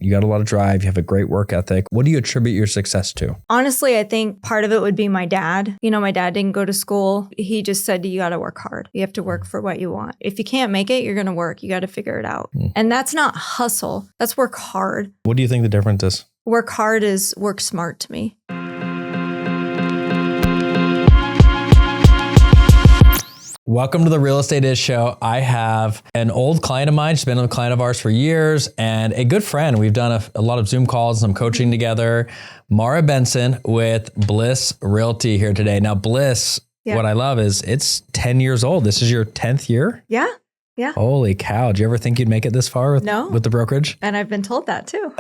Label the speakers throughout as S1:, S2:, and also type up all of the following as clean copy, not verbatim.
S1: You got a lot of drive. You have a great work ethic. What do you attribute your success to?
S2: Honestly, I think part of it would be my dad. My dad didn't go to school. He just said, you got to work hard. You have to work for what you want. If you can't make it, you're going to work. You got to figure it out. And that's not hustle. That's work hard.
S1: What do you think the difference is?
S2: Work hard is work smart to me.
S1: Welcome to the Real Estate Is Show. I have an old client of mine. She's been a client of ours for years and a good friend. We've done a lot of Zoom calls and some coaching together. Mara Benson with Bliss Realty here today. Now, Bliss, what I love is it's 10 years old. This is your 10th year?
S2: Yeah. Yeah.
S1: Holy cow. Did you ever think you'd make it this far with the brokerage?
S2: And I've been told that too.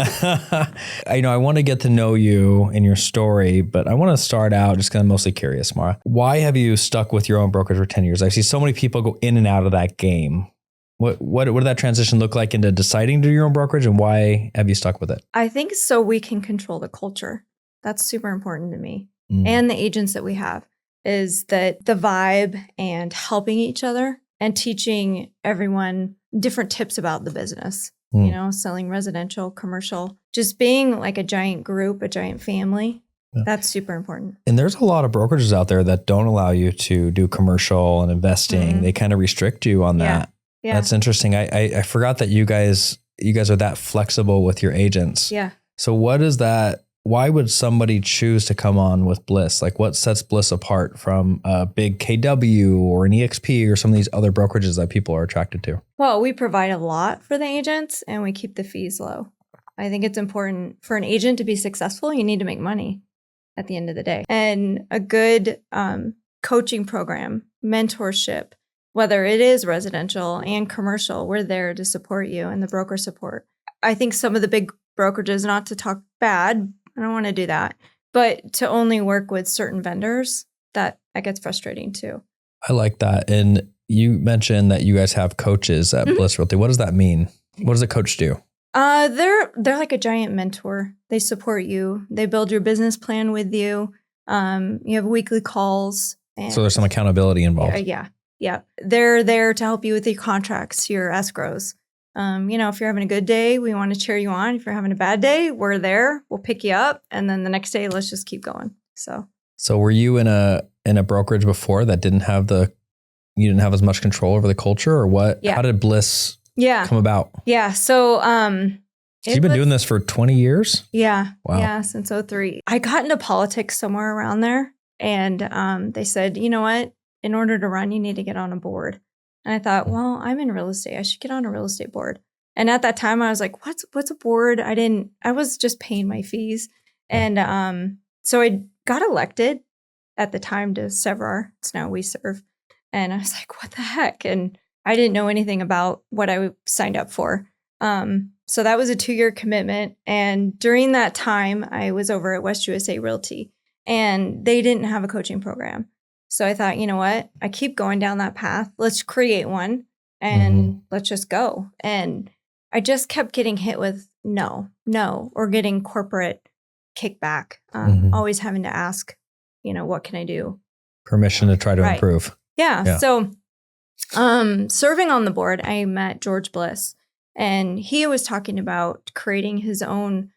S1: I want to get to know you and your story, but I want to start out just because I'm mostly curious, Mara. Why have you stuck with your own brokerage for 10 years? I see so many people go in and out of that game. What did that transition look like into deciding to do your own brokerage, and why have you stuck with it?
S2: I think so we can control the culture. That's super important to me. And the agents that we have is that the vibe and helping each other and teaching everyone different tips about the business, selling residential, commercial, just being like a giant group, a giant family. Yeah. That's super important.
S1: And there's a lot of brokerages out there that don't allow you to do commercial and investing. They kind of restrict you on that. Yeah. That's interesting. I forgot that you guys are that flexible with your agents.
S2: Yeah.
S1: So what is that? Why would somebody choose to come on with Bliss? Like, what sets Bliss apart from a big KW or an EXP or some of these other brokerages that people are attracted to?
S2: Well, we provide a lot for the agents and we keep the fees low. I think it's important for an agent to be successful. You need to make money at the end of the day. And a good coaching program, mentorship, whether it is residential and commercial, we're there to support you, and the broker support. I think some of the big brokerages, not to talk bad, I don't want to do that, but to only work with certain vendors, that gets frustrating too.
S1: I like that. And you mentioned that you guys have coaches at Bliss Realty. What does that mean? What does a coach do?
S2: They're like a giant mentor. They support you. They build your business plan with you. You have weekly calls.
S1: So there's some accountability involved.
S2: Yeah. They're there to help you with your contracts, your escrows. If you're having a good day, we want to cheer you on. If you're having a bad day, we're there. We'll pick you up. And then the next day, let's just keep going. So were
S1: you in a brokerage before that you didn't have as much control over the culture, or what? Yeah. How did Bliss come about?
S2: Yeah. So,
S1: you've been doing this for 20 years?
S2: Yeah.
S1: Wow.
S2: Yeah. Since 2003. I got into politics somewhere around there. And they said, you know what? In order to run, you need to get on a board. And I thought, well, I'm in real estate. I should get on a real estate board. And at that time, I was like, what's a board? I was just paying my fees. And so I got elected at the time to Sevrar. It's now We Serve. And I was like, what the heck? And I didn't know anything about what I signed up for. So that was a 2-year commitment. And during that time, I was over at West USA Realty, and they didn't have a coaching program. So I thought, you know what? I keep going down that path. Let's create one and let's just go. And I just kept getting hit with no, or getting corporate kickback. Always having to ask, what can I do?
S1: Permission to try to improve.
S2: Yeah. So serving on the board, I met George Bliss, and he was talking about creating his own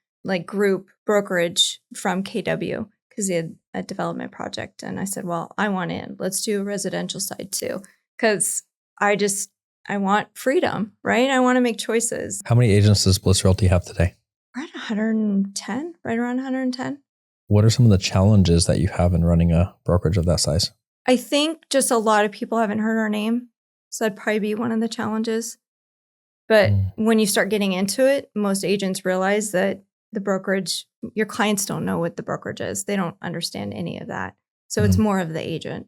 S2: group brokerage from KW, because he had a development project. And I said, well, I want in. Let's do a residential side too. Because I want freedom, right? I want to make choices.
S1: How many agents does Bliss Realty have today?
S2: We're at 110, right around 110.
S1: What are some of the challenges that you have in running a brokerage of that size?
S2: I think just a lot of people haven't heard our name. So that'd probably be one of the challenges. But when you start getting into it, most agents realize that the brokerage, your clients don't know what the brokerage is. They don't understand any of that. So it's more of the agent.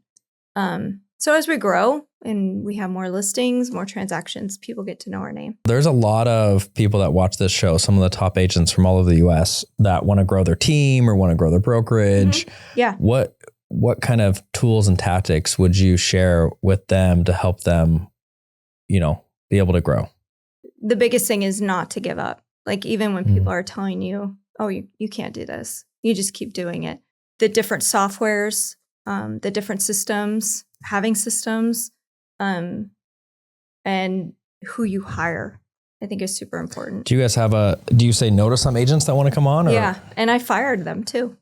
S2: So as we grow and we have more listings, more transactions, people get to know our name.
S1: There's a lot of people that watch this show, some of the top agents from all over the US that want to grow their team or want to grow their brokerage.
S2: Yeah.
S1: What kind of tools and tactics would you share with them to help them, be able to grow?
S2: The biggest thing is not to give up. Even when people are telling you, oh, you can't do this, you just keep doing it. The different softwares, the different systems, having systems, and who you hire I think is super important.
S1: Do you guys do you say no to some agents that want to come on? Or?
S2: Yeah. And I fired them too.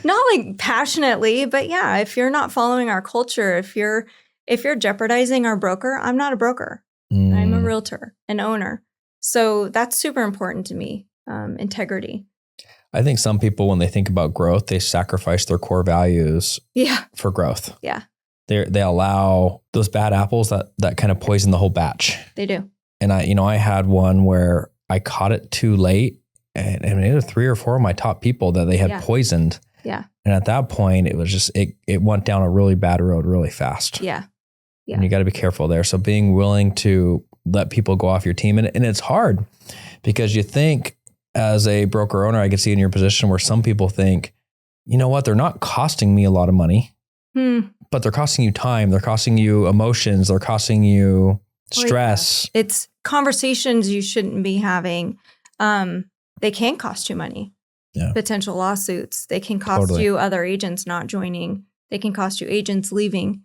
S2: Not like passionately, but yeah, if you're not following our culture, if you're jeopardizing our broker, I'm not a broker. I'm a realtor, an owner. So that's super important to me. Integrity.
S1: I think some people, when they think about growth, they sacrifice their core values for growth.
S2: Yeah.
S1: They allow those bad apples that kind of poison the whole batch.
S2: They do.
S1: And I had one where I caught it too late, and it was 3 or 4 of my top people that they had poisoned.
S2: Yeah.
S1: And at that point, it was just, it went down a really bad road really fast.
S2: Yeah. Yeah.
S1: And you got to be careful there. So being willing to let people go off your team, and it's hard because you think as a broker owner, I could see in your position where some people think, you know what, they're not costing me a lot of money, but they're costing you time. They're costing you emotions. They're costing you stress.
S2: It's conversations you shouldn't be having. They can cost you money. Yeah. Potential lawsuits. They can cost you other agents not joining. They can cost you agents leaving.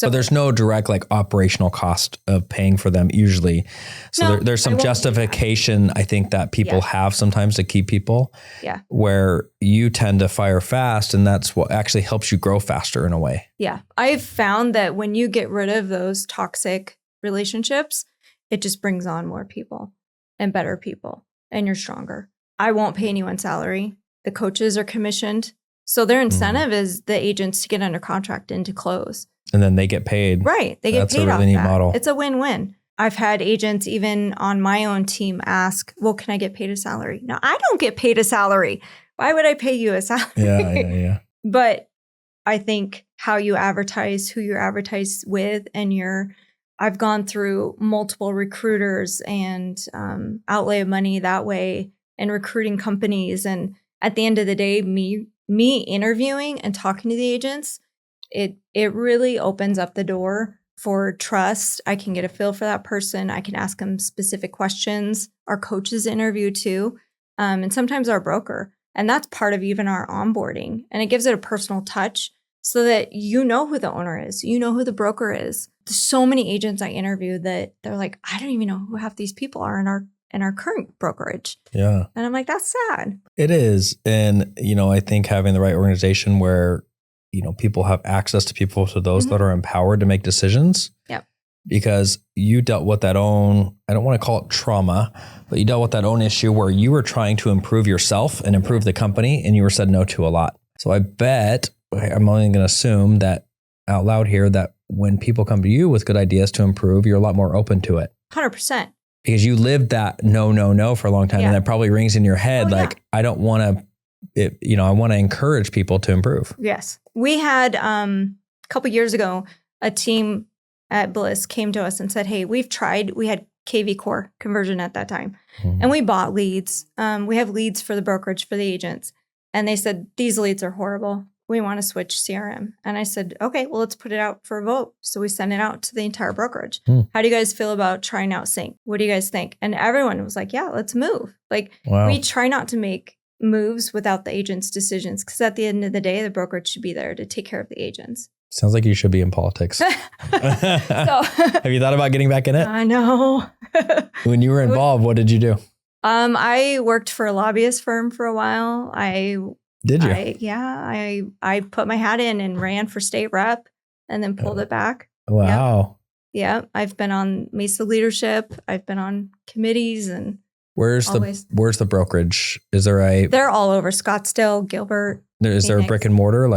S1: But there's no direct like operational cost of paying for them usually. So there's some justification I think that people have sometimes to keep people.
S2: Yeah.
S1: Where you tend to fire fast, and that's what actually helps you grow faster in a way.
S2: Yeah. I've found that when you get rid of those toxic relationships, it just brings on more people and better people, and you're stronger. I won't pay anyone salary. The coaches are commissioned. So their incentive is the agents to get under contract and to close.
S1: And then they get paid.
S2: Right. They get paid
S1: off that. That's a really neat model.
S2: It's a win-win. I've had agents even on my own team ask, well, can I get paid a salary? No, I don't get paid a salary. Why would I pay you a salary?
S1: Yeah.
S2: But I think how you advertise, who you advertise with, and I've gone through multiple recruiters and outlay of money that way and recruiting companies. And at the end of the day, me interviewing and talking to the agents, it really opens up the door for trust. I can get a feel for that person. I can ask them specific questions. Our coaches interview too, and sometimes our broker. And that's part of even our onboarding. And it gives it a personal touch so that you know who the owner is. You know who the broker is. There's so many agents I interview that they're like, I don't even know who half these people are in our current brokerage.
S1: Yeah.
S2: And I'm like, that's sad.
S1: It is. And, I think having the right organization where, people have access to people, to those that are empowered to make decisions.
S2: Yep.
S1: Because you dealt with that own, I don't want to call it trauma, but you dealt with that own issue where you were trying to improve yourself and improve the company, and you were said no to a lot. So I bet, I'm only going to assume that out loud here, that when people come to you with good ideas to improve, you're a lot more open to it.
S2: 100%.
S1: Because you lived that no for a long time. And that probably rings in your head. I don't want to, I want to encourage people to improve.
S2: Yes. We had a couple years ago, a team at Bliss came to us and said, hey, we had KV Core conversion at that time. And we bought leads. We have leads for the brokerage for the agents. And they said, these leads are horrible. We want to switch CRM. And I said, okay, well, let's put it out for a vote. So we sent it out to the entire brokerage. How do you guys feel about trying out Sync? What do you guys think? And everyone was like, yeah, let's move. We try not to make moves without the agent's decisions, because at the end of the day, the brokerage should be there to take care of the agents.
S1: Sounds like you should be in politics. Have you thought about getting back in it?
S2: I know.
S1: When you were involved, what did you do?
S2: I worked for a lobbyist firm for a while.
S1: Did you?
S2: I put my hat in and ran for state rep and then pulled it back.
S1: Wow.
S2: Yeah. I've been on Mesa leadership. I've been on committees and
S1: Where's the brokerage? Is there
S2: They're all over Scottsdale, Gilbert.
S1: Is there a brick and mortar?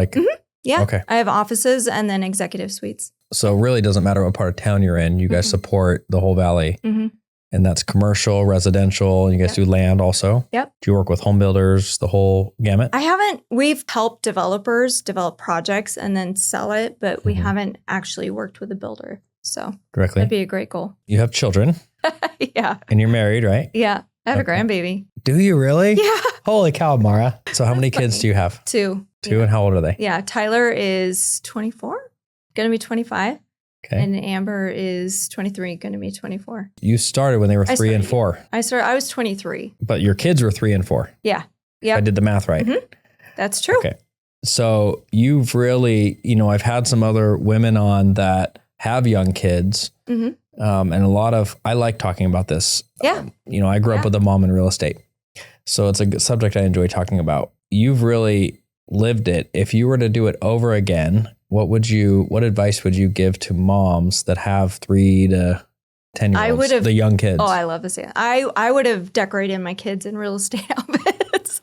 S2: Yeah.
S1: Okay.
S2: I have offices and then executive suites.
S1: So it really doesn't matter what part of town you're in. You guys support the whole valley. And that's commercial, residential. You guys do land also. Yep. Do you work with home builders, the whole gamut?
S2: We've helped developers develop projects and then sell it, but we haven't actually worked with a builder. So
S1: directly.
S2: That'd be a great goal.
S1: You have children.
S2: Yeah.
S1: And you're married, right?
S2: Yeah. I have a grandbaby.
S1: Do you really?
S2: Yeah.
S1: Holy cow, Mara. So how many kids do you have?
S2: 2.
S1: 2, and how old are they?
S2: Yeah. Tyler is 24, going to be 25.
S1: Okay.
S2: And Amber is 23, going to be 24.
S1: You started when they were 3 and 4.
S2: I was 23.
S1: But your kids were 3 and 4.
S2: Yeah. Yeah.
S1: I did the math right.
S2: That's true.
S1: Okay. So you've really, I've had some other women on that have young kids And I like talking about this.
S2: Yeah.
S1: I grew up with a mom in real estate. So it's a subject I enjoy talking about. You've really lived it. If you were to do it over again, what advice would you give to moms that have 3 to 10-year-olds, the young kids?
S2: Oh, I love this. I would have decorated my kids in real estate outfits.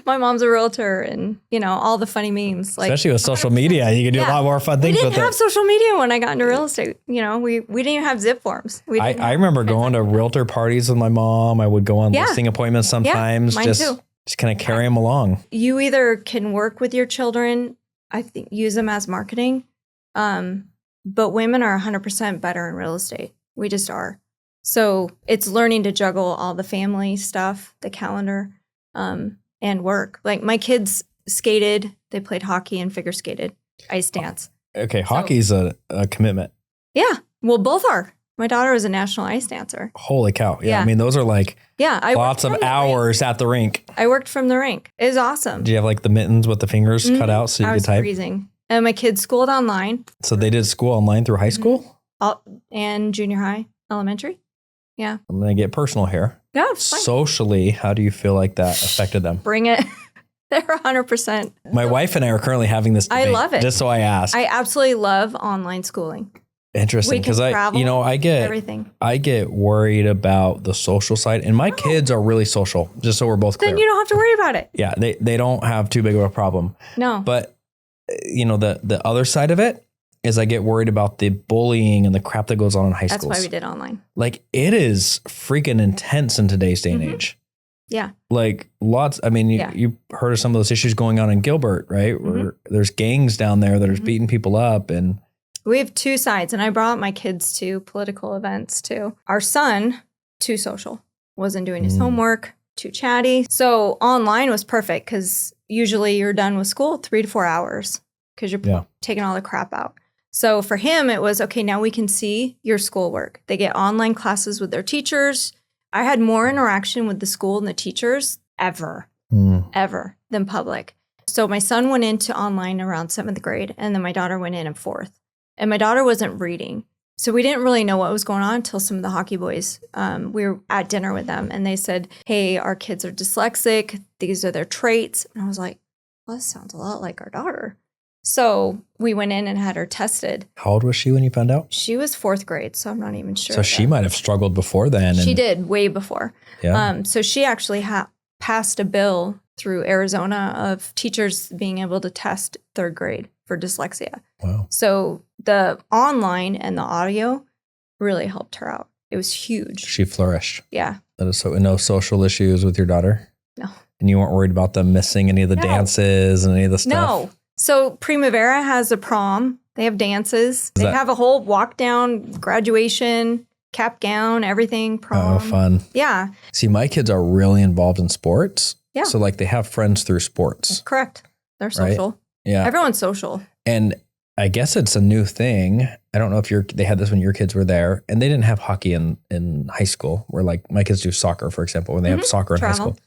S2: My mom's a realtor, and all the funny memes. Like,
S1: especially with social media, you can do a lot more fun things with it.
S2: We didn't have social media when I got into real estate. We didn't even have zip forms.
S1: I remember going to realtor parties with my mom. I would go on listing appointments sometimes.
S2: Mine too.
S1: Just kind of carry them along.
S2: You either can work with your children, I think, use them as marketing, but women are 100% better in real estate. We just are. So it's learning to juggle all the family stuff, the calendar, and work. Like, my kids skated, they played hockey and figure skated, ice dance.
S1: Okay, hockey's a commitment.
S2: Yeah, well, both are. My daughter is a national ice dancer.
S1: Holy cow. Yeah. I mean, those are like lots of hours at the rink.
S2: I worked from the rink. It was awesome.
S1: Do you have like the mittens with the fingers cut out so you could type?
S2: Freezing. And my kids schooled online.
S1: So they did school online through high school?
S2: And junior high, elementary. Yeah.
S1: I'm going to get personal here.
S2: No, it's fine.
S1: Socially, how do you feel like that affected them?
S2: Bring it. They're 100%.
S1: My wife and I are currently having this debate.
S2: I love it.
S1: Just so I ask.
S2: I absolutely love online schooling.
S1: Interesting, because I get worried about the social side, and my kids are really social. Just so we're both clear.
S2: Then you don't have to worry about it.
S1: Yeah, they don't have too big of a problem.
S2: No,
S1: but the other side of it is I get worried about the bullying and the crap that goes on in high schools.
S2: That's why we did online.
S1: Like, it is freaking intense in today's day and age.
S2: Yeah,
S1: like lots. I mean, you heard of some of those issues going on in Gilbert, right? Where there's gangs down there that are beating people up and.
S2: We have two sides, and I brought my kids to political events too. Our son, too social, wasn't doing his homework, too chatty. So online was perfect because usually you're done with school 3 to 4 hours because you're taking all the crap out. So for him, it was, okay, now we can see your schoolwork. They get online classes with their teachers. I had more interaction with the school and the teachers ever than public. So my son went into online around 7th grade, and then my daughter went in 4th. And my daughter wasn't reading. So we didn't really know what was going on until some of the hockey boys, we were at dinner with them, and they said, hey, our kids are dyslexic. These are their traits. And I was like, well, that sounds a lot like our daughter. So we went in and had her tested.
S1: How old was she when you found out?
S2: She was 4th grade, so I'm not even sure.
S1: So she might have struggled before then.
S2: She did, way before.
S1: Yeah.
S2: So she actually passed a bill through Arizona of teachers being able to test 3rd grade for dyslexia.
S1: Wow.
S2: So the online and the audio really helped her out. It was huge.
S1: She flourished.
S2: Yeah.
S1: That is so. No social issues with your daughter?
S2: No.
S1: And you weren't worried about them missing any of the dances and any of the stuff?
S2: No. So Primavera has a prom. They have dances. They have a whole walk down, graduation, cap gown, everything, prom.
S1: Oh, fun.
S2: Yeah.
S1: See, my kids are really involved in sports.
S2: Yeah.
S1: So like they have friends through sports.
S2: Correct. They're social.
S1: Right? Yeah.
S2: Everyone's social.
S1: And I guess it's a new thing. I don't know if they had this when your kids were there, and they didn't have hockey in high school, where like my kids do soccer, for example, when they have soccer in high school.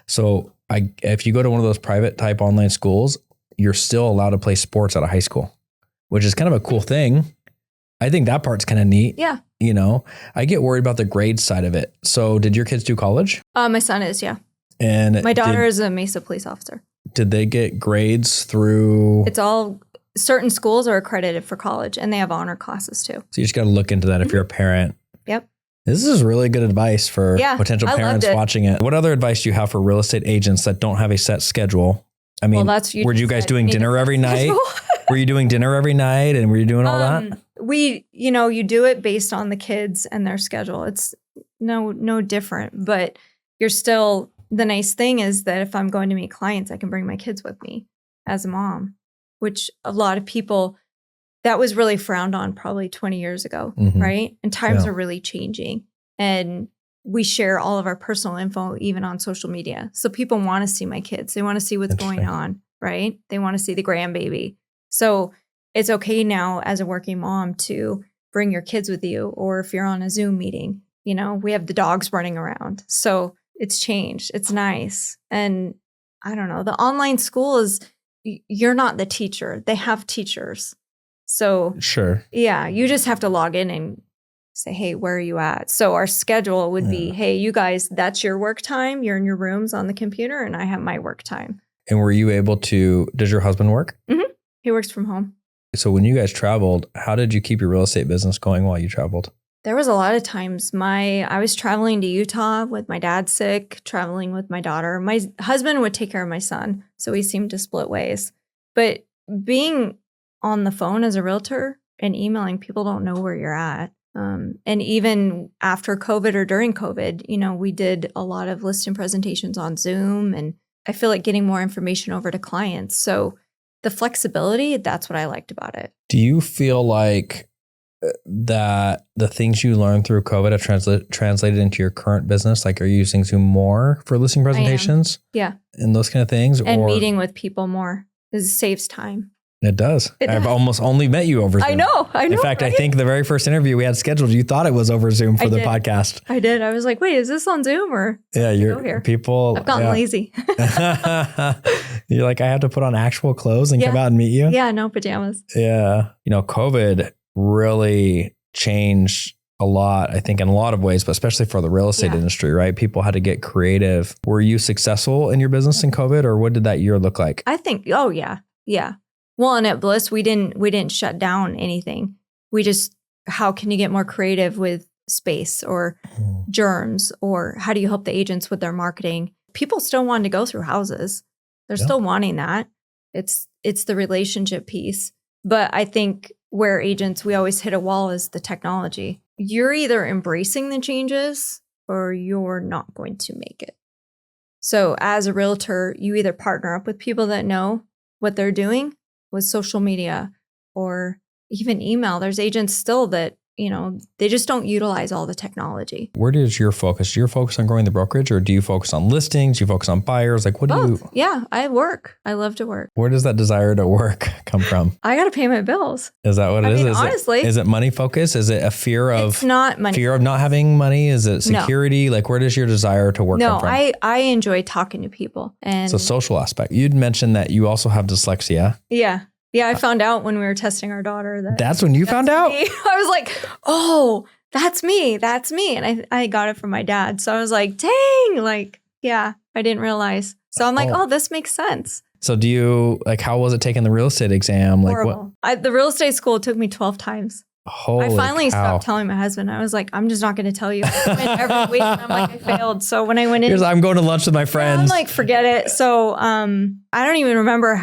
S1: So if you go to one of those private type online schools, you're still allowed to play sports out of high school, which is kind of a cool thing. I think that part's kind of neat.
S2: Yeah.
S1: I get worried about the grade side of it. So did your kids do college?
S2: My son is, yeah.
S1: And
S2: my daughter is a Mesa police officer.
S1: Did they get grades through?
S2: It's all, certain schools are accredited for college, and they have honor classes too.
S1: So you just got to look into that if you're a parent.
S2: Yep.
S1: This is really good advice for potential parents watching it. What other advice do you have for real estate agents that don't have a set schedule? I mean, were you guys doing dinner every night? Were you doing dinner every night, and were you doing all that?
S2: You do it based on the kids and their schedule. It's no different, but you're still, the nice thing is that if I'm going to meet clients, I can bring my kids with me as a mom, which a lot of people, that was really frowned on probably 20 years ago, right? And times are really changing. And we share all of our personal info, even on social media. So people want to see my kids. They want to see what's going on, right? They want to see the grandbaby. So it's okay now as a working mom to bring your kids with you. Or if you're on a Zoom meeting, we have the dogs running around. So it's changed. It's nice. And I don't know, the online school is, you're not the teacher. They have teachers. So
S1: sure.
S2: Yeah, you just have to log in and say, hey, where are you at? So our schedule would be, hey, you guys, that's your work time. You're in your rooms on the computer and I have my work time.
S1: And were you able to, does your husband work?
S2: Mm-hmm. He works from home.
S1: So when you guys traveled, how did you keep your real estate business going while you traveled?
S2: There was a lot of times I was traveling to Utah with my dad sick, traveling with my daughter. My husband would take care of my son. So we seemed to split ways. But being on the phone as a realtor and emailing, people don't know where you're at. And even after COVID or during COVID, we did a lot of listing presentations on Zoom, and I feel like getting more information over to clients. So the flexibility, that's what I liked about it.
S1: Do you feel like that the things you learned through COVID have translated into your current business? Like, are you using Zoom more for listing presentations?
S2: Yeah.
S1: And those kind of things?
S2: And meeting with people more. It saves time.
S1: It does. I've almost only met you over Zoom.
S2: I know.
S1: In fact, right? I think the very first interview we had scheduled, you thought it was over Zoom for the podcast.
S2: I did. I was like, wait, is this on Zoom or?
S1: Yeah, you're people.
S2: I've gotten lazy.
S1: You're like, I have to put on actual clothes and come out and meet you?
S2: Yeah, no pajamas.
S1: Yeah. COVID really changed a lot, I think, in a lot of ways, but especially for the real estate industry, right? People had to get creative. Were you successful in your business in COVID, or what did that year look like?
S2: I think, yeah. Well, and at Bliss, we didn't shut down anything. We just, how can you get more creative with space or germs, or how do you help the agents with their marketing? People still wanted to go through houses. They're still wanting that. It's the relationship piece. But I think where agents, we always hit a wall is the technology. You're either embracing the changes or you're not going to make it. So as a realtor, you either partner up with people that know what they're doing with social media or even email. There's agents still that, they just don't utilize all the technology.
S1: Where does your focus? Do you focus on growing the brokerage, or do you focus on listings? Do you focus on buyers? Like, what do you?
S2: Yeah, I work. I love to work.
S1: Where does that desire to work come from?
S2: I got to pay my bills.
S1: Is that what it is?
S2: Honestly.
S1: Is it money focus? Is it a fear of?
S2: It's not money.
S1: Fear of not having money? Is it security? No. Like, where does your desire to work come from?
S2: No, I enjoy talking to people. And
S1: it's a social aspect. You'd mentioned that you also have dyslexia.
S2: Yeah. Yeah, I found out when we were testing our daughter that
S1: that's when you found out?
S2: Me. I was like, oh, that's me. That's me. And I got it from my dad. So I was like, dang, I didn't realize. So I'm like, oh, this makes sense.
S1: So do you, how was it taking the real estate exam?
S2: Horrible. The real estate school took me 12 times.
S1: Holy
S2: I finally
S1: cow.
S2: stopped telling my husband. I was like, I'm just not going to tell you. I went every week and I'm like, I failed. So when I went in,
S1: I'm going to lunch with my friends.
S2: I'm like, forget it. So I don't even remember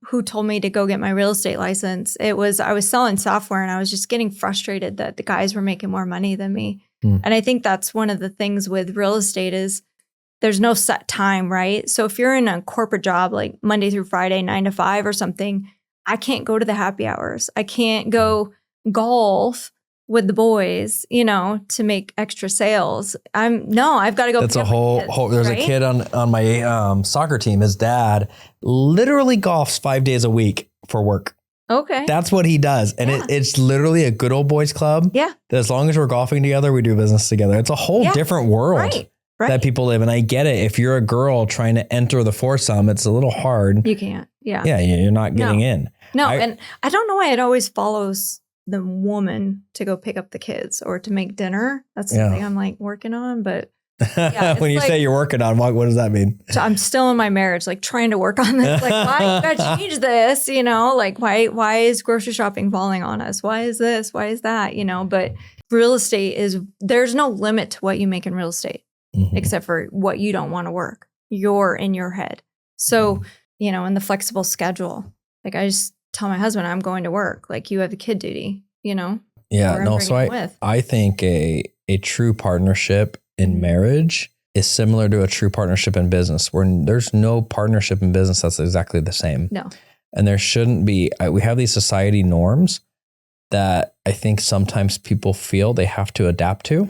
S2: who told me to go get my real estate license. I was selling software and I was just getting frustrated that the guys were making more money than me. And I think that's one of the things with real estate is there's no set time, right? So if you're in a corporate job, like Monday through Friday, 9 to 5 or something, I can't go to the happy hours. I can't go golf with the boys, to make extra sales. I've got to go.
S1: That's a whole there's a kid on my soccer team. His dad literally golfs 5 days a week for work.
S2: Okay.
S1: That's what he does. And it's literally a good old boys club.
S2: Yeah.
S1: That as long as we're golfing together, we do business together. It's a whole different world that people live in. I get it. If you're a girl trying to enter the foursome, it's a little hard.
S2: You can't. Yeah.
S1: Yeah. You're not getting in.
S2: No. And I don't know why it always follows the woman to go pick up the kids or to make dinner. That's something I'm working on, but
S1: when you say you're working on, what does that mean?
S2: So I'm still in my marriage, trying to work on this. Why you gotta change this? Why is grocery shopping falling on us? Why is this? Why is that? But real estate there's no limit to what you make in real estate, except for what you don't want to work. You're in your head. So, in the flexible schedule, I just tell my husband I'm going to work. You have the kid duty, Yeah.
S1: No. So I think a true partnership in marriage is similar to a true partnership in business, where there's no partnership in business that's exactly the same.
S2: No.
S1: And there shouldn't be. We have these society norms that I think sometimes people feel they have to adapt to,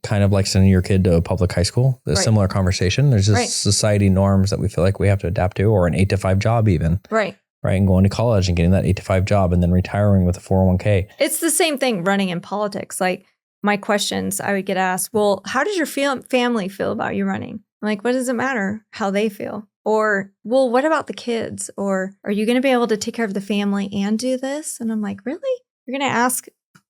S1: kind of like sending your kid to a public high school. There's a similar conversation. There's just society norms that we feel like we have to adapt to, or an 8 to 5 job even. Right. And going to college and getting that 8 to 5 job and then retiring with a 401k.
S2: It's the same thing running in politics. My questions, I would get asked, well, how does your family feel about you running? I'm like, what does it matter how they feel? Or, well, what about the kids? Or are you going to be able to take care of the family and do this? And I'm like, really? You're going to ask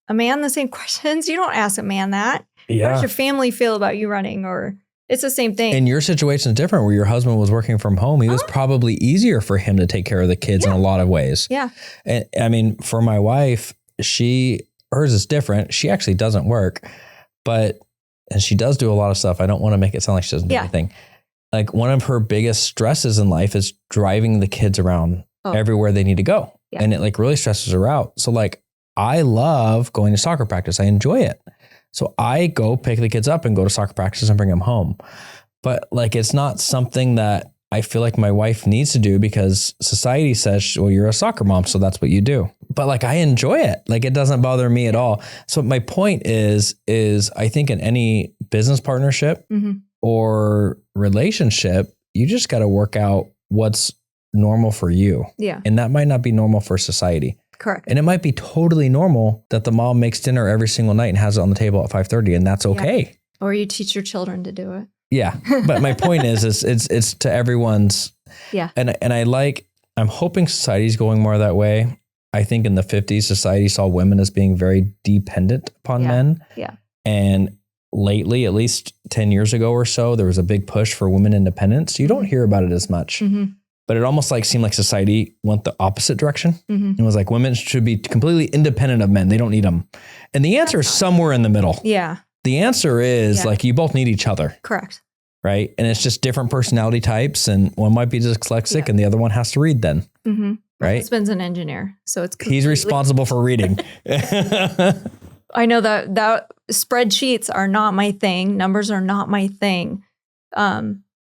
S2: a man the same questions? You don't ask a man that. How
S1: Yeah.
S2: does your family feel about you running? Or it's the same thing.
S1: And your situation is different where your husband was working from home. It was probably easier for him to take care of the kids in a lot of ways.
S2: Yeah.
S1: And I mean, for my wife, hers is different. She actually doesn't work, and she does do a lot of stuff. I don't want to make it sound like she doesn't do anything. Like one of her biggest stresses in life is driving the kids around everywhere they need to go. Yeah. And it like really stresses her out. So like, I love going to soccer practice. I enjoy it. So I go pick the kids up and go to soccer practice and bring them home. But like, it's not something that I feel like my wife needs to do because society says, well, you're a soccer mom, so that's what you do. But like, I enjoy it. Like, it doesn't bother me at all. So my point is I think in any business partnership or relationship, you just got to work out what's normal for you.
S2: Yeah.
S1: And that might not be normal for society.
S2: Correct.
S1: And it might be totally normal that the mom makes dinner every single night and has it on the table at 5:30, and that's okay.
S2: Yeah. Or you teach your children to do it.
S1: Yeah. But my point is it's to everyone's.
S2: Yeah.
S1: And I'm hoping society's going more that way. I think in the 50s, society saw women as being very dependent upon men.
S2: Yeah.
S1: And lately, at least 10 years ago or so, there was a big push for women independence. You don't hear about it as much. But it almost like seemed like society went the opposite direction. It was like women should be completely independent of men. They don't need them. And the answer is somewhere in the middle.
S2: Yeah.
S1: The answer is like you both need each other.
S2: Correct.
S1: Right. And it's just different personality types. And one might be dyslexic and the other one has to read then. Right.
S2: My husband's an engineer. So it's
S1: he's responsible for reading.
S2: I know that spreadsheets are not my thing. Numbers are not my thing.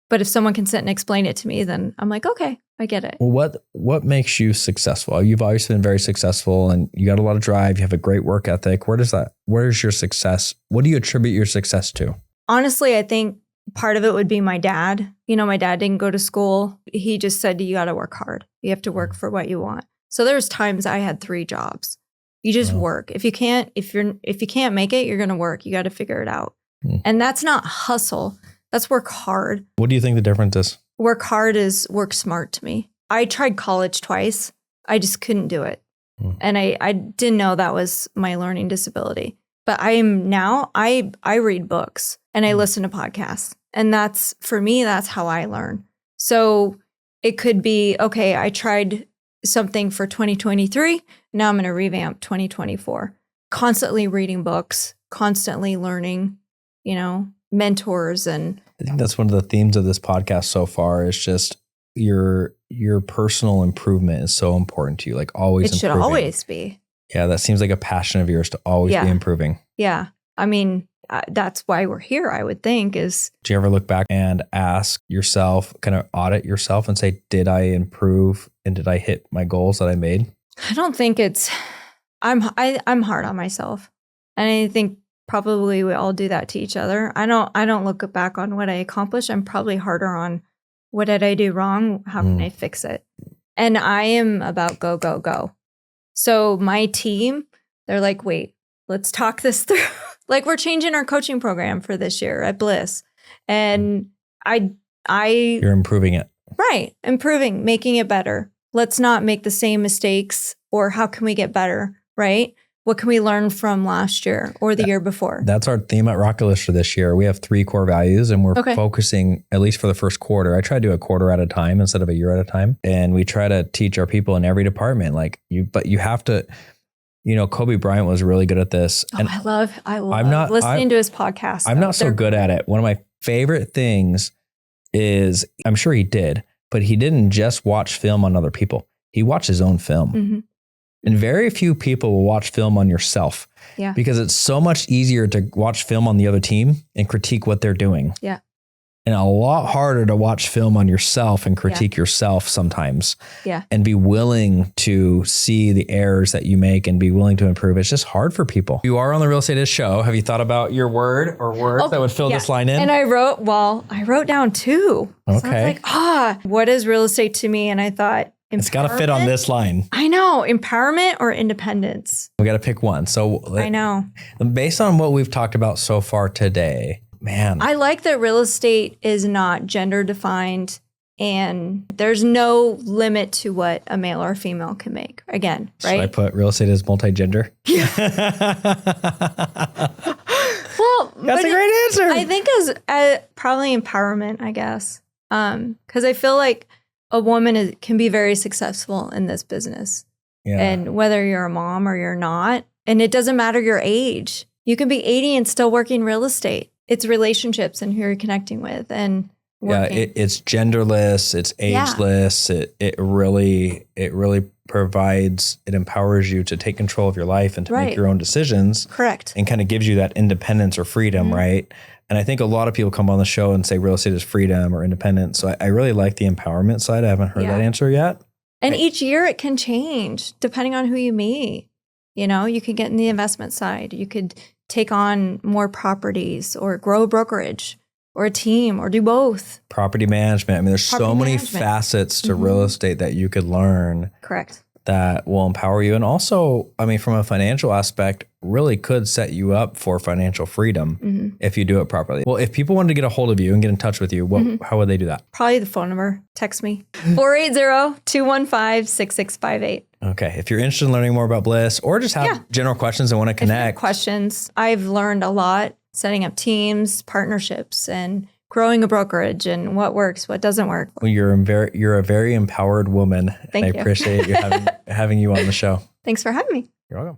S2: But if someone can sit and explain it to me, then I'm like, okay, I get it.
S1: Well, what makes you successful? You've always been very successful and you got a lot of drive. You have a great work ethic. Where's your success? What do you attribute your success to?
S2: Honestly, I think part of it would be my dad. You know, my dad didn't go to school. He just said, you got to work hard. You have to work for what you want. So there's times I had 3 jobs. You just work. If you can't make it, you're going to work. You got to figure it out. And that's not hustle. That's work hard.
S1: What do you think the difference is?
S2: Work hard is work smart to me. I tried college twice. I just couldn't do it. And I didn't know that was my learning disability. But I read books and I listen to podcasts. And for me, that's how I learn. So it could be, okay, I tried something for 2023. Now I'm going to revamp 2024. Constantly reading books, constantly learning, mentors. And
S1: I think that's one of the themes of this podcast so far is just your personal improvement is so important to you. Like always
S2: it should always be.
S1: Yeah, that seems like a passion of yours to always be improving.
S2: Yeah. I mean, that's why we're here, I would think is.
S1: Do you ever look back and ask yourself, kind of audit yourself and say, did I improve and did I hit my goals that I made?
S2: I don't think I'm hard on myself. And I think probably we all do that to each other. I don't look back on what I accomplished. I'm probably harder on what did I do wrong? How can I fix it? And I am about go, go, go. So my team, they're like, wait, let's talk this through. Like we're changing our coaching program for this year at Bliss. And you're
S1: improving it.
S2: Right. Improving, making it better. Let's not make the same mistakes, or how can we get better? Right. What can we learn from last year or the year before? That's
S1: our theme at Rockalist for this year. We have 3 core values and we're focusing, at least for the first quarter. I try to do a quarter at a time instead of a year at a time. And we try to teach our people in every department, but you have to, Kobe Bryant was really good at this. And
S2: I love listening to his podcast.
S1: I'm not so good at it. One of my favorite things is, I'm sure he did, but he didn't just watch film on other people. He watched his own film. Mm-hmm. And very few people will watch film on yourself because it's so much easier to watch film on the other team and critique what they're doing.
S2: Yeah.
S1: And a lot harder to watch film on yourself and critique yourself sometimes.
S2: Yeah.
S1: And be willing to see the errors that you make and be willing to improve. It's just hard for people. You are on the Real Estate Is show. Have you thought about your word or words that would fill this line in?
S2: And I wrote down 2.
S1: Okay.
S2: So I was like, what is real estate to me? And I thought,
S1: it's got to fit on this line.
S2: I know. Empowerment or independence?
S1: We got to pick one. So
S2: I know.
S1: Based on what we've talked about so far today, man.
S2: I like that real estate is not gender defined. And there's no limit to what a male or female can make. Again, right?
S1: Should I put real estate as multi-gender?
S2: Well,
S1: That's a great answer.
S2: I think as probably empowerment, I guess. Because I feel like a woman can be very successful in this business.
S1: Yeah.
S2: And whether you're a mom or you're not, and it doesn't matter your age. You can be 80 and still working real estate. It's relationships and who you're connecting with and working.
S1: Yeah, it's genderless, it's ageless. It really provides, it empowers you to take control of your life and to make your own decisions.
S2: Correct.
S1: And kind of gives you that independence or freedom, right? And I think a lot of people come on the show and say real estate is freedom or independence. So I really like the empowerment side. I haven't heard that answer yet.
S2: And each year it can change depending on who you meet. You know, you could get in the investment side. You could take on more properties or grow a brokerage or a team or do both.
S1: Property management. I mean, there's so many facets to real estate that you could learn.
S2: Correct.
S1: That will empower you. And also, I mean, from a financial aspect, really could set you up for financial freedom if you do it properly. Well, if people wanted to get a hold of you and get in touch with you, how would they do that?
S2: Probably the phone number. Text me. 480-215-6658.
S1: Okay. If you're interested in learning more about Bliss or just have general questions and want to connect.
S2: Questions. I've learned a lot setting up teams, partnerships, and growing a brokerage and what works, what doesn't work.
S1: Well, you're a very empowered woman.
S2: Thank you.
S1: I appreciate you having you on the show.
S2: Thanks for having me.
S1: You're welcome.